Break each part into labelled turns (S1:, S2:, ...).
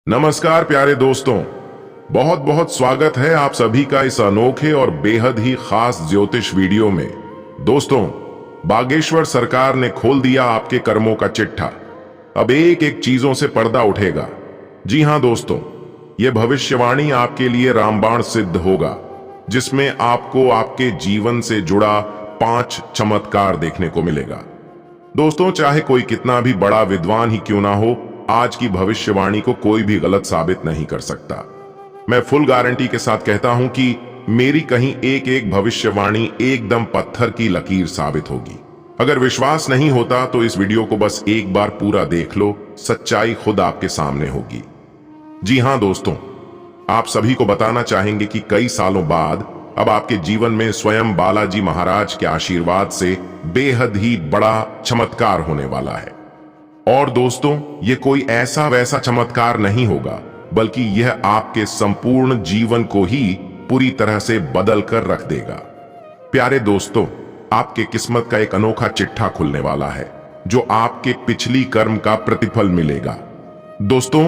S1: नमस्कार प्यारे दोस्तों, बहुत बहुत स्वागत है आप सभी का इस अनोखे और बेहद ही खास ज्योतिष वीडियो में। दोस्तों, बागेश्वर सरकार ने खोल दिया आपके कर्मों का चिट्ठा। अब एक एक चीजों से पर्दा उठेगा। जी हां दोस्तों, यह भविष्यवाणी आपके लिए रामबाण सिद्ध होगा, जिसमें आपको आपके जीवन से जुड़ा 5 चमत्कार देखने को मिलेगा। दोस्तों, चाहे कोई कितना भी बड़ा विद्वान ही क्यों ना हो, आज की भविष्यवाणी को कोई भी गलत साबित नहीं कर सकता। मैं फुल गारंटी के साथ कहता हूं कि मेरी कहीं एक एक भविष्यवाणी एकदम पत्थर की लकीर साबित होगी। अगर विश्वास नहीं होता तो इस वीडियो को बस एक बार पूरा देख लो, सच्चाई खुद आपके सामने होगी। जी हां दोस्तों, आप सभी को बताना चाहेंगे कि कई सालों बाद अब आपके जीवन में स्वयं बालाजी महाराज के आशीर्वाद से बेहद ही बड़ा चमत्कार होने वाला है। और दोस्तों, ये कोई ऐसा वैसा चमत्कार नहीं होगा, बल्कि यह आपके संपूर्ण जीवन को ही पूरी तरह से बदल कर रख देगा। प्यारे दोस्तों, आपके किस्मत का एक अनोखा चिट्ठा खुलने वाला है, जो आपके पिछली कर्म का प्रतिफल मिलेगा। दोस्तों,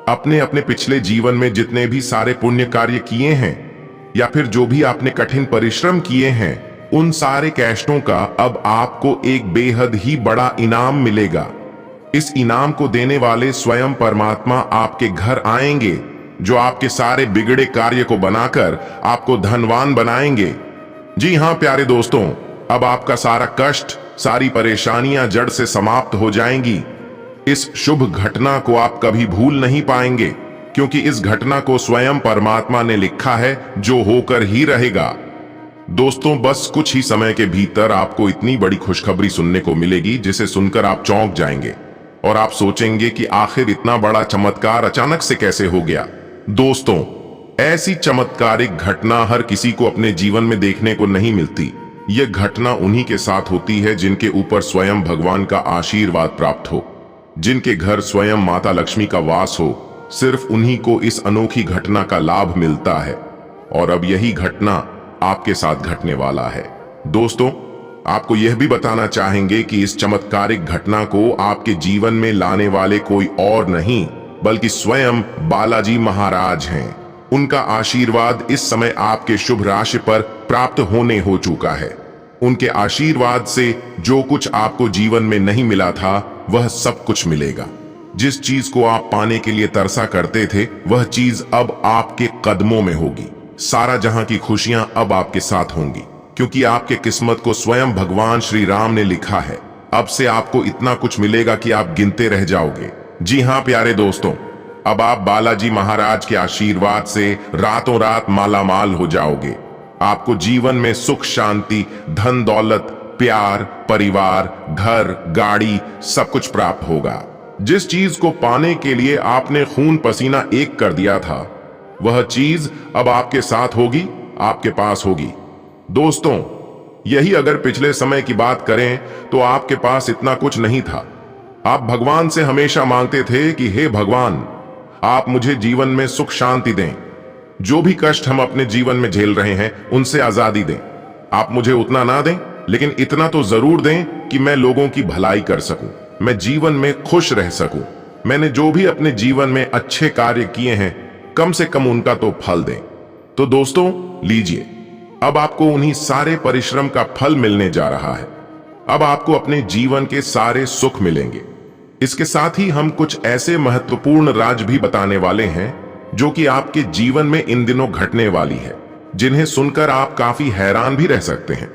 S1: अपने अपने पिछले जीवन में जितने भी सारे पुण्य कार्य किए हैं या फिर जो भी आपने कठिन परिश्रम किए हैं, उन सारे कष्टों का अब आपको एक बेहद ही बड़ा इनाम मिलेगा। इस इनाम को देने वाले स्वयं परमात्मा आपके घर आएंगे, जो आपके सारे बिगड़े कार्य को बनाकर आपको धनवान बनाएंगे। जी हां प्यारे दोस्तों, अब आपका सारा कष्ट, सारी परेशानियां जड़ से समाप्त हो जाएंगी। इस शुभ घटना को आप कभी भूल नहीं पाएंगे, क्योंकि इस घटना को स्वयं परमात्मा ने लिखा है, जो होकर ही रहेगा। दोस्तों, बस कुछ ही समय के भीतर आपको इतनी बड़ी खुशखबरी सुनने को मिलेगी, जिसे सुनकर आप चौंक जाएंगे और आप सोचेंगे कि आखिर इतना बड़ा चमत्कार अचानक से कैसे हो गया। दोस्तों, ऐसी चमत्कारिक घटना हर किसी को अपने जीवन में देखने को नहीं मिलती। यह घटना उन्हीं के साथ होती है जिनके ऊपर स्वयं भगवान का आशीर्वाद प्राप्त हो, जिनके घर स्वयं माता लक्ष्मी का वास हो। सिर्फ उन्हीं को इस अनोखी घटना का लाभ मिलता है, और अब यही घटना आपके साथ घटने वाला है। दोस्तों, आपको यह भी बताना चाहेंगे कि इस चमत्कारिक घटना को आपके जीवन में लाने वाले कोई और नहीं, बल्कि स्वयं बालाजी महाराज हैं। उनका आशीर्वाद इस समय आपके शुभ राशि पर प्राप्त होने हो चुका है। उनके आशीर्वाद से जो कुछ आपको जीवन में नहीं मिला था, वह सब कुछ मिलेगा। जिस चीज को आप पाने के लिए तरसा करते थे, वह चीज अब आपके कदमों में होगी। सारा जहां की खुशियां अब आपके साथ होंगी, क्योंकि आपके किस्मत को स्वयं भगवान श्री राम ने लिखा है। अब से आपको इतना कुछ मिलेगा कि आप गिनते रह जाओगे। जी हां प्यारे दोस्तों, अब आप बालाजी महाराज के आशीर्वाद से रातों रात मालामाल हो जाओगे। आपको जीवन में सुख, शांति, धन दौलत, प्यार, परिवार, घर, गाड़ी सब कुछ प्राप्त होगा। जिस चीज को पाने के लिए आपने खून पसीना एक कर दिया था, वह चीज अब आपके साथ होगी, आपके पास होगी। दोस्तों, यही अगर पिछले समय की बात करें तो आपके पास इतना कुछ नहीं था। आप भगवान से हमेशा मांगते थे कि हे भगवान, आप मुझे जीवन में सुख शांति दें। जो भी कष्ट हम अपने जीवन में झेल रहे हैं, उनसे आजादी दें। आप मुझे उतना ना दें, लेकिन इतना तो जरूर दें कि मैं लोगों की भलाई कर सकूं, मैं जीवन में खुश रह सकूं। मैंने जो भी अपने जीवन में अच्छे कार्य किए हैं, कम से कम उनका तो फल दें। तो दोस्तों, लीजिए, अब आपको उन्हीं सारे परिश्रम का फल मिलने जा रहा है। अब आपको अपने जीवन के सारे सुख मिलेंगे। इसके साथ ही हम कुछ ऐसे महत्वपूर्ण राज भी बताने वाले हैं, जो कि आपके जीवन में इन दिनों घटने वाली है, जिन्हें सुनकर आप काफी हैरान भी रह सकते हैं।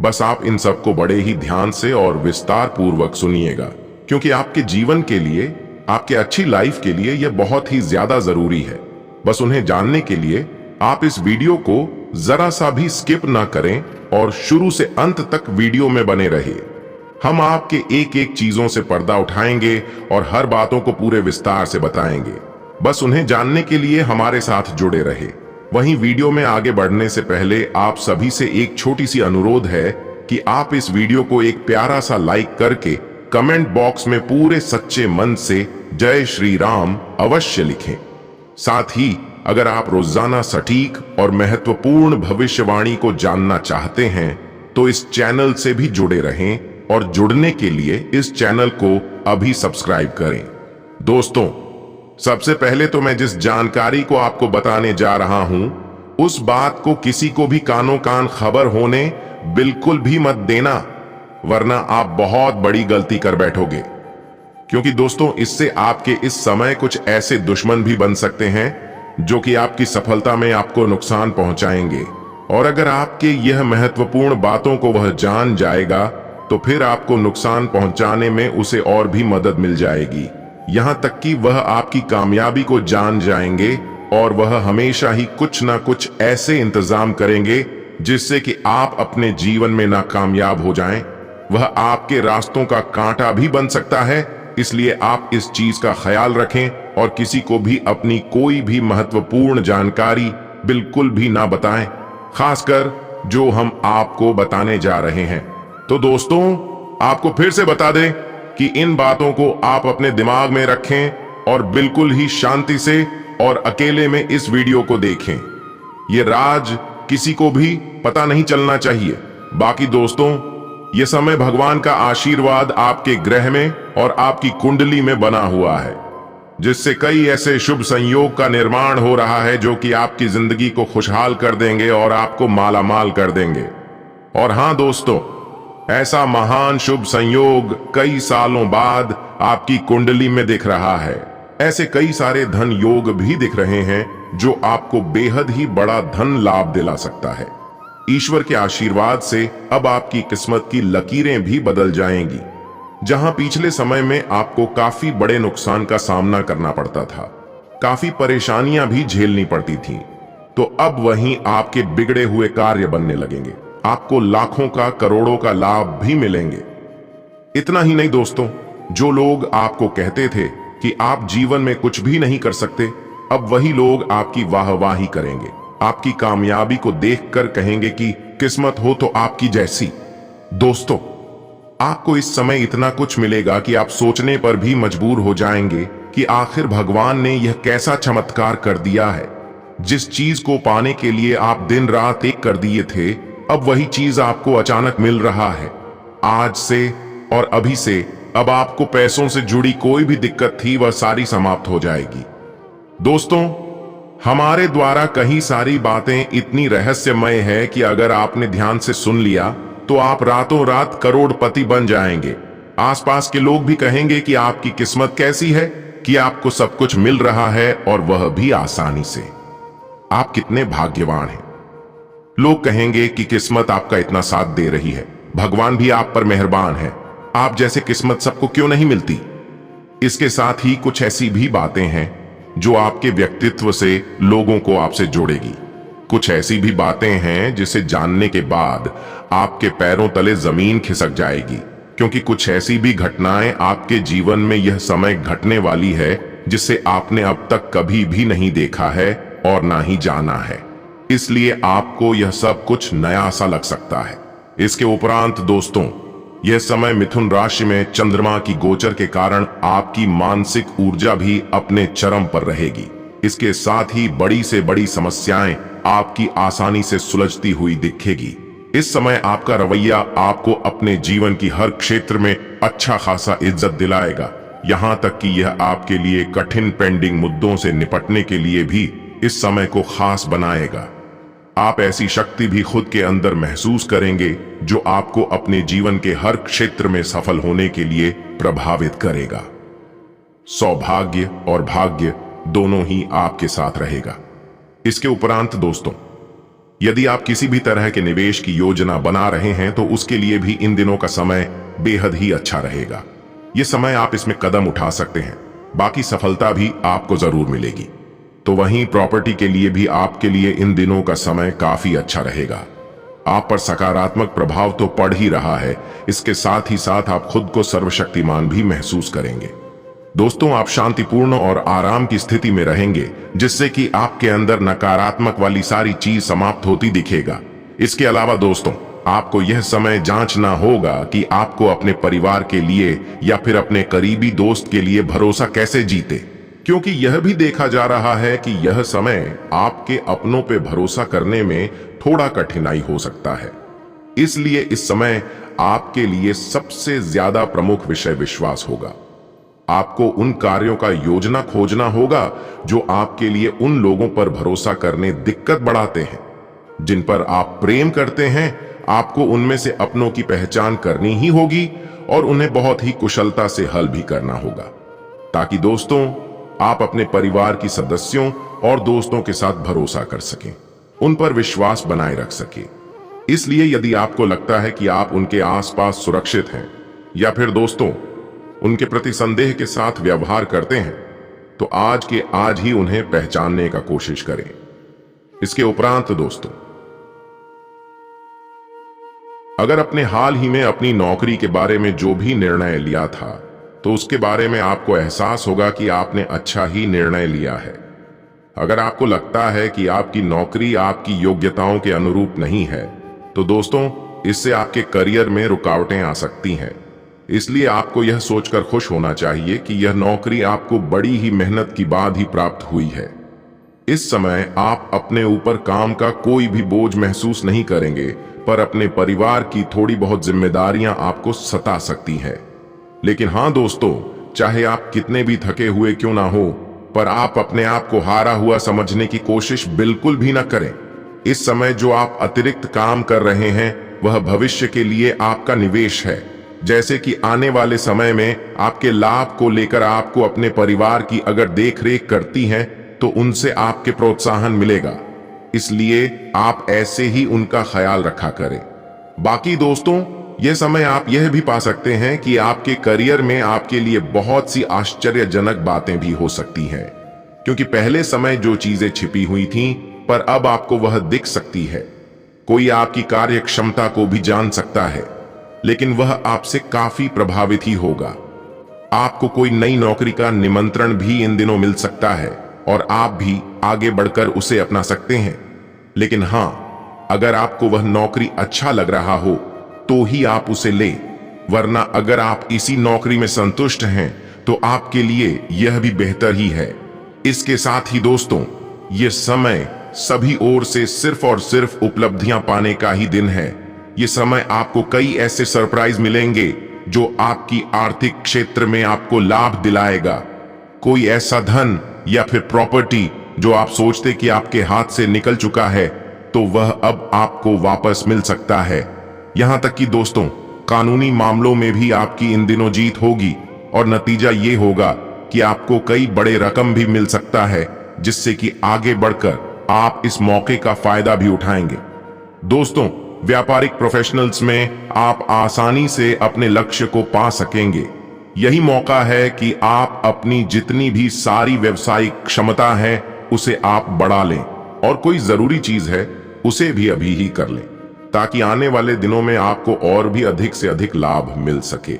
S1: बस आप इन सबको बड़े ही ध्यान से और विस्तार पूर्वक सुनिएगा, क्योंकि आपके जीवन के लिए, आपके अच्छी लाइफ के लिए यह बहुत ही ज्यादा जरूरी है। बस उन्हें जानने के लिए आप इस वीडियो को जरा सा भी स्किप ना करें और शुरू से अंत तक वीडियो में बने रहिए। हम आपके एक एक चीजों से पर्दा उठाएंगे और हर बातों को पूरे विस्तार से बताएंगे। बस उन्हें जानने के लिए हमारे साथ जुड़े रहे। वहीं वीडियो में आगे बढ़ने से पहले आप सभी से एक छोटी सी अनुरोध है कि आप इस वीडियो को एक प्यारा सा लाइक करके कमेंट बॉक्स में पूरे सच्चे मन से जय श्री राम अवश्य लिखें। साथ ही अगर आप रोजाना सटीक और महत्वपूर्ण भविष्यवाणी को जानना चाहते हैं, तो इस चैनल से भी जुड़े रहें, और जुड़ने के लिए इस चैनल को अभी सब्सक्राइब करें। दोस्तों, सबसे पहले तो मैं जिस जानकारी को आपको बताने जा रहा हूं, उस बात को किसी को भी कानों कान खबर होने बिल्कुल भी मत देना, वरना आप बहुत बड़ी गलती कर बैठोगे। क्योंकि दोस्तों, इससे आपके इस समय कुछ ऐसे दुश्मन भी बन सकते हैं जो कि आपकी सफलता में आपको नुकसान पहुंचाएंगे। और अगर आपके यह महत्वपूर्ण बातों को वह जान जाएगा तो फिर आपको नुकसान पहुंचाने में उसे और भी मदद मिल जाएगी। यहां तक कि वह आपकी कामयाबी को जान जाएंगे और वह हमेशा ही कुछ ना कुछ ऐसे इंतजाम करेंगे जिससे कि आप अपने जीवन में नाकामयाब हो जाएं। वह आपके रास्तों का कांटा भी बन सकता है, इसलिए आप इस चीज का ख्याल रखें और किसी को भी अपनी कोई भी महत्वपूर्ण जानकारी बिल्कुल भी ना बताएं, खासकर जो हम आपको बताने जा रहे हैं। तो दोस्तों, आपको फिर से बता दें कि इन बातों को आप अपने दिमाग में रखें और बिल्कुल ही शांति से और अकेले में इस वीडियो को देखें। ये राज किसी को भी पता नहीं चलना चाहिए। बाकी दोस्तों, ये समय भगवान का आशीर्वाद आपके ग्रह में और आपकी कुंडली में बना हुआ है, जिससे कई ऐसे शुभ संयोग का निर्माण हो रहा है जो कि आपकी जिंदगी को खुशहाल कर देंगे और आपको मालामाल कर देंगे। और हां दोस्तों, ऐसा महान शुभ संयोग कई सालों बाद आपकी कुंडली में दिख रहा है। ऐसे कई सारे धन योग भी दिख रहे हैं जो आपको बेहद ही बड़ा धन लाभ दिला सकता है। ईश्वर के आशीर्वाद से अब आपकी किस्मत की लकीरें भी बदल जाएंगी। जहां पिछले समय में आपको काफी बड़े नुकसान का सामना करना पड़ता था, काफी परेशानियां भी झेलनी पड़ती थीं, तो अब वहीं आपके बिगड़े हुए कार्य बनने लगेंगे। आपको लाखों का, करोड़ों का लाभ भी मिलेंगे। इतना ही नहीं दोस्तों, जो लोग आपको कहते थे कि आप जीवन में कुछ भी नहीं कर सकते, अब वही लोग आपकी वाहवाही करेंगे। आपकी कामयाबी को देखकर कहेंगे कि किस्मत हो तो आपकी जैसी। दोस्तों, आपको इस समय इतना कुछ मिलेगा कि आप सोचने पर भी मजबूर हो जाएंगे कि आखिर भगवान ने यह कैसा चमत्कार कर दिया है। जिस चीज को पाने के लिए आप दिन रात एक कर दिए थे, अब वही चीज आपको अचानक मिल रहा है। आज से और अभी से अब आपको पैसों से जुड़ी कोई भी दिक्कत थी, वह सारी समाप्त हो जाएगी। दोस्तों, हमारे द्वारा कही सारी बातें इतनी रहस्यमय है कि अगर आपने ध्यान से सुन लिया तो आप रातों रात करोड़पति बन जाएंगे। आसपास के लोग भी कहेंगे कि आपकी किस्मत कैसी है कि आपको सब कुछ मिल रहा है और वह भी आसानी से। आप कितने भाग्यवान हैं। लोग कहेंगे कि किस्मत आपका इतना साथ दे रही है, भगवान भी आप पर मेहरबान है, आप जैसे किस्मत सबको क्यों नहीं मिलती। इसके साथ ही कुछ ऐसी भी बातें हैं जो आपके व्यक्तित्व से लोगों को आपसे जोड़ेगी। कुछ ऐसी भी बातें हैं जिसे जानने के बाद आपके पैरों तले जमीन खिसक जाएगी, क्योंकि कुछ ऐसी भी घटनाएं आपके जीवन में यह समय घटने वाली है जिसे आपने अब तक कभी भी नहीं देखा है और ना ही जाना है। इसलिए आपको यह सब कुछ नया सा लग सकता है। इसके उपरांत दोस्तों, यह समय मिथुन राशि में चंद्रमा की गोचर के कारण आपकी मानसिक ऊर्जा भी अपने चरम पर रहेगी। इसके साथ ही बड़ी से बड़ी समस्याएं आपकी आसानी से सुलझती हुई दिखेगी। इस समय आपका रवैया आपको अपने जीवन की हर क्षेत्र में अच्छा खासा इज्जत दिलाएगा। यहाँ तक कि यह आपके लिए कठिन पेंडिंग मुद्दों से निपटने के लिए भी इस समय को खास बनाएगा। आप ऐसी शक्ति भी खुद के अंदर महसूस करेंगे जो आपको अपने जीवन के हर क्षेत्र में सफल होने के लिए प्रभावित करेगा। सौभाग्य और भाग्य दोनों ही आपके साथ रहेगा। इसके उपरांत दोस्तों, यदि आप किसी भी तरह के निवेश की योजना बना रहे हैं तो उसके लिए भी इन दिनों का समय बेहद ही अच्छा रहेगा। यह समय आप इसमें कदम उठा सकते हैं, बाकी सफलता भी आपको जरूर मिलेगी। तो वहीं प्रॉपर्टी के लिए भी आपके लिए इन दिनों का समय काफी अच्छा रहेगा। आप पर सकारात्मक प्रभाव तो पड़ ही रहा है, इसके साथ ही साथ आप खुद को सर्वशक्तिमान भी महसूस करेंगे। दोस्तों, आप शांतिपूर्ण और आराम की स्थिति में रहेंगे, जिससे कि आपके अंदर नकारात्मक वाली सारी चीज समाप्त होती दिखेगा। इसके अलावा दोस्तों, आपको यह समय जांचना होगा कि आपको अपने परिवार के लिए या फिर अपने करीबी दोस्त के लिए भरोसा कैसे जीते, क्योंकि यह भी देखा जा रहा है कि यह समय आपके अपनों पे भरोसा करने में थोड़ा कठिनाई हो सकता है। इसलिए इस समय आपके लिए सबसे ज्यादा प्रमुख विषय विश्वास होगा। आपको उन कार्यों का योजना खोजना होगा जो आपके लिए उन लोगों पर भरोसा करने दिक्कत बढ़ाते हैं, जिन पर आप प्रेम करते हैं। आपको उनमें से अपनों की पहचान करनी ही होगी और उन्हें बहुत ही कुशलता से हल भी करना होगा, ताकि दोस्तों आप अपने परिवार की सदस्यों और दोस्तों के साथ भरोसा कर सकें, उन पर विश्वास बनाए रख सकें। इसलिए यदि आपको लगता है कि आप उनके आसपास सुरक्षित हैं या फिर दोस्तों उनके प्रति संदेह के साथ व्यवहार करते हैं, तो आज के आज ही उन्हें पहचानने का कोशिश करें। इसके उपरांत दोस्तों, अगर अपने हाल ही में अपनी नौकरी के बारे में जो भी निर्णय लिया था, तो उसके बारे में आपको एहसास होगा कि आपने अच्छा ही निर्णय लिया है। अगर आपको लगता है कि आपकी नौकरी आपकी योग्यताओं के अनुरूप नहीं है, तो दोस्तों इससे आपके करियर में रुकावटें आ सकती हैं। इसलिए आपको यह सोचकर खुश होना चाहिए कि यह नौकरी आपको बड़ी ही मेहनत के बाद ही प्राप्त हुई है। इस समय आप अपने ऊपर काम का कोई भी बोझ महसूस नहीं करेंगे, पर अपने परिवार की थोड़ी बहुत जिम्मेदारियां आपको सता सकती हैं। लेकिन हाँ दोस्तों, चाहे आप कितने भी थके हुए क्यों ना हो, पर आप अपने आप को हारा हुआ समझने की कोशिश बिल्कुल भी ना करें। इस समय जो आप अतिरिक्त काम कर रहे हैं, वह भविष्य के लिए आपका निवेश है। जैसे कि आने वाले समय में आपके लाभ को लेकर आपको अपने परिवार की अगर देखरेख करती हैं, तो उनसे आपके प्रोत्साहन मिलेगा। इसलिए आप ऐसे ही उनका ख्याल रखा करें। बाकी दोस्तों, यह समय आप यह भी पा सकते हैं कि आपके करियर में आपके लिए बहुत सी आश्चर्यजनक बातें भी हो सकती हैं, क्योंकि पहले समय जो चीजें छिपी हुई थीं, पर अब आपको वह दिख सकती है। कोई आपकी कार्य क्षमता को भी जान सकता है, लेकिन वह आपसे काफी प्रभावित ही होगा। आपको कोई नई नौकरी का निमंत्रण भी इन दिनों मिल सकता है और आप भी आगे बढ़कर उसे अपना सकते हैं। लेकिन हां, अगर आपको वह नौकरी अच्छा लग रहा हो तो ही आप उसे लें, वरना अगर आप इसी नौकरी में संतुष्ट हैं तो आपके लिए यह भी बेहतर ही है। इसके साथ ही दोस्तों, यह समय सभी ओर से सिर्फ और सिर्फ उपलब्धियां पाने का ही दिन है। ये समय आपको कई ऐसे सरप्राइज मिलेंगे जो आपकी आर्थिक क्षेत्र में आपको लाभ दिलाएगा। कोई ऐसा धन या फिर प्रॉपर्टी जो आप सोचते कि आपके हाथ से निकल चुका है, तो वह अब आपको वापस मिल सकता है। यहां तक कि दोस्तों, कानूनी मामलों में भी आपकी इन दिनों जीत होगी और नतीजा ये होगा कि आपको कई बड़े रकम भी मिल सकता है, जिससे कि आगे बढ़कर आप इस मौके का फायदा भी उठाएंगे। दोस्तों, व्यापारिक प्रोफेशनल्स में आप आसानी से अपने लक्ष्य को पा सकेंगे। यही मौका है कि आप अपनी जितनी भी सारी व्यवसायिक क्षमता है उसे आप बढ़ा लें, और कोई जरूरी चीज है उसे भी अभी ही कर लें, ताकि आने वाले दिनों में आपको और भी अधिक से अधिक लाभ मिल सके।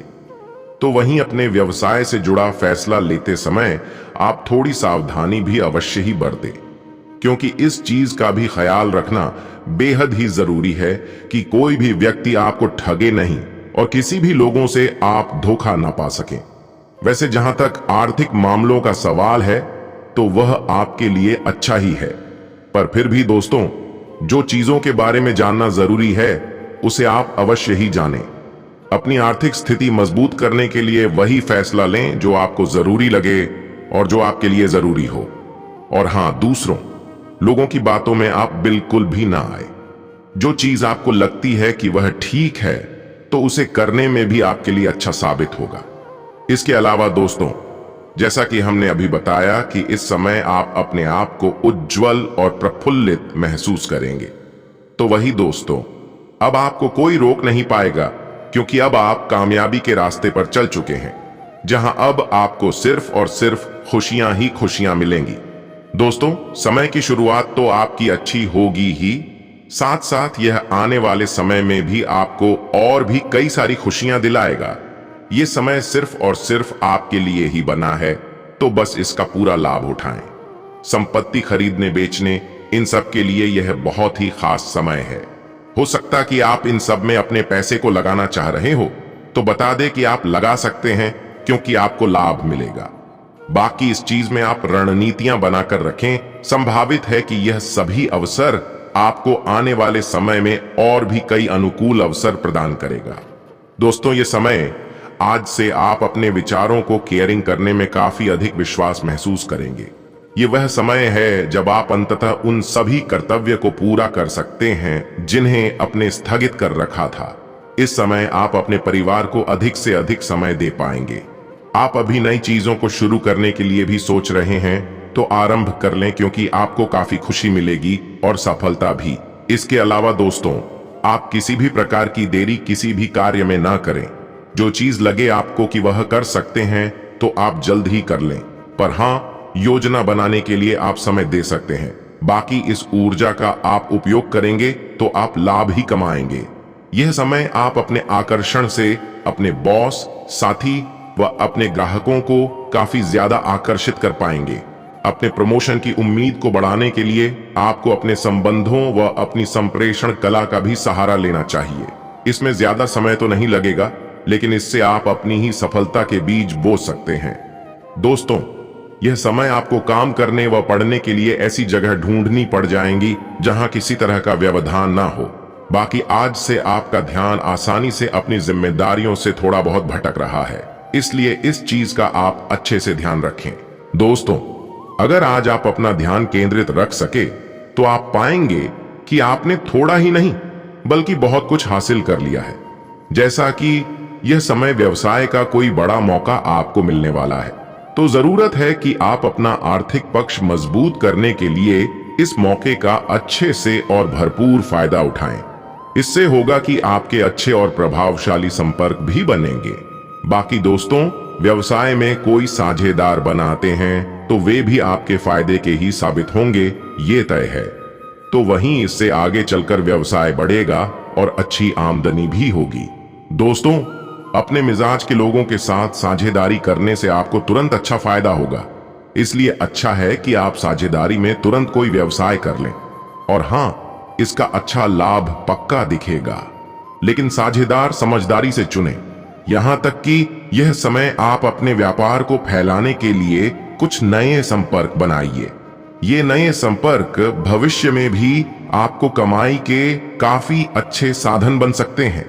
S1: तो वहीं अपने व्यवसाय से जुड़ा फैसला लेते समय आप थोड़ी सावधानी भी अवश्य ही बरतें, क्योंकि इस चीज का भी ख्याल रखना बेहद ही जरूरी है कि कोई भी व्यक्ति आपको ठगे नहीं और किसी भी लोगों से आप धोखा ना पा सकें। वैसे जहां तक आर्थिक मामलों का सवाल है, तो वह आपके लिए अच्छा ही है, पर फिर भी दोस्तों, जो चीजों के बारे में जानना जरूरी है उसे आप अवश्य ही जानें। अपनी आर्थिक स्थिति मजबूत करने के लिए वही फैसला लें जो आपको जरूरी लगे और जो आपके लिए जरूरी हो। और हां, दूसरों लोगों की बातों में आप बिल्कुल भी ना आए। जो चीज आपको लगती है कि वह ठीक है, तो उसे करने में भी आपके लिए अच्छा साबित होगा। इसके अलावा दोस्तों, जैसा कि हमने अभी बताया कि इस समय आप अपने आप को उज्जवल और प्रफुल्लित महसूस करेंगे, तो वही दोस्तों, अब आपको कोई रोक नहीं पाएगा, क्योंकि अब आप कामयाबी के रास्ते पर चल चुके हैं, जहां अब आपको सिर्फ और सिर्फ खुशियां ही खुशियां मिलेंगी। दोस्तों, समय की शुरुआत तो आपकी अच्छी होगी ही, साथ साथ यह आने वाले समय में भी आपको और भी कई सारी खुशियां दिलाएगा। ये समय सिर्फ और सिर्फ आपके लिए ही बना है, तो बस इसका पूरा लाभ उठाएं। संपत्ति खरीदने बेचने, इन सब के लिए यह बहुत ही खास समय है। हो सकता कि आप इन सब में अपने पैसे को लगाना चाह रहे हो, तो बता दें कि आप लगा सकते हैं, क्योंकि आपको लाभ मिलेगा। बाकी इस चीज में आप रणनीतियां बनाकर रखें। संभावित है कि यह सभी अवसर आपको आने वाले समय में और भी कई अनुकूल अवसर प्रदान करेगा। दोस्तों, यह समय आज से आप अपने विचारों को केयरिंग करने में काफी अधिक विश्वास महसूस करेंगे। ये वह समय है जब आप अंततः उन सभी कर्तव्य को पूरा कर सकते हैं जिन्हें अपने स्थगित कर रखा था। इस समय आप अपने परिवार को अधिक से अधिक समय दे पाएंगे। आप अभी नई चीजों को शुरू करने के लिए भी सोच रहे हैं तो आरंभ कर लें, क्योंकि आपको काफी खुशी मिलेगी और सफलता भी। इसके अलावा दोस्तों, आप किसी भी प्रकार की देरी किसी भी कार्य में ना करें। जो चीज लगे आपको कि वह कर सकते हैं तो आप जल्द ही कर लें, पर हाँ, योजना बनाने के लिए आप समय दे सकते हैं। बाकी इस ऊर्जा का आप उपयोग करेंगे तो आप लाभ ही कमाएंगे। यह समय आप अपने आकर्षण से अपने बॉस, साथी व अपने ग्राहकों को काफी ज्यादा आकर्षित कर पाएंगे। अपने प्रमोशन की उम्मीद को बढ़ाने के लिए आपको अपने संबंधों व अपनी संप्रेषण कला का भी सहारा लेना चाहिए। इसमें ज्यादा समय तो नहीं लगेगा, लेकिन इससे आप अपनी ही सफलता के बीज बो सकते हैं। दोस्तों, यह समय आपको काम करने व पढ़ने के लिए ऐसी जगह ढूंढनी पड़ जाएंगी जहां किसी तरह का व्यवधान ना हो। बाकी आज से आपका ध्यान आसानी से अपनी जिम्मेदारियों से थोड़ा बहुत भटक रहा है, इसलिए इस चीज का आप अच्छे से ध्यान रखें। दोस्तों, अगर आज आप अपना ध्यान केंद्रित रख सके तो आप पाएंगे कि आपने थोड़ा ही नहीं बल्कि बहुत कुछ हासिल कर लिया है। जैसा कि यह समय व्यवसाय का कोई बड़ा मौका आपको मिलने वाला है, तो जरूरत है कि आप अपना आर्थिक पक्ष मजबूत करने के लिए इस मौके का अच्छे से और भरपूर फायदा उठाएं। इससे होगा कि आपके अच्छे और प्रभावशाली संपर्क भी बनेंगे। बाकी दोस्तों, व्यवसाय में कोई साझेदार बनाते हैं तो वे भी आपके फायदे के ही साबित होंगे, ये तय है। तो वहीं इससे आगे चलकर व्यवसाय बढ़ेगा और अच्छी आमदनी भी होगी। दोस्तों, अपने मिजाज के लोगों के साथ साझेदारी करने से आपको तुरंत अच्छा फायदा होगा, इसलिए अच्छा है कि आप साझेदारी में तुरंत कोई व्यवसाय कर लें। और हाँ, इसका अच्छा लाभ पक्का दिखेगा, लेकिन साझेदार समझदारी से चुनें। यहां तक कि यह समय आप अपने व्यापार को फैलाने के लिए कुछ नए संपर्क बनाइए। ये नए संपर्क भविष्य में भी आपको कमाई के काफी अच्छे साधन बन सकते हैं।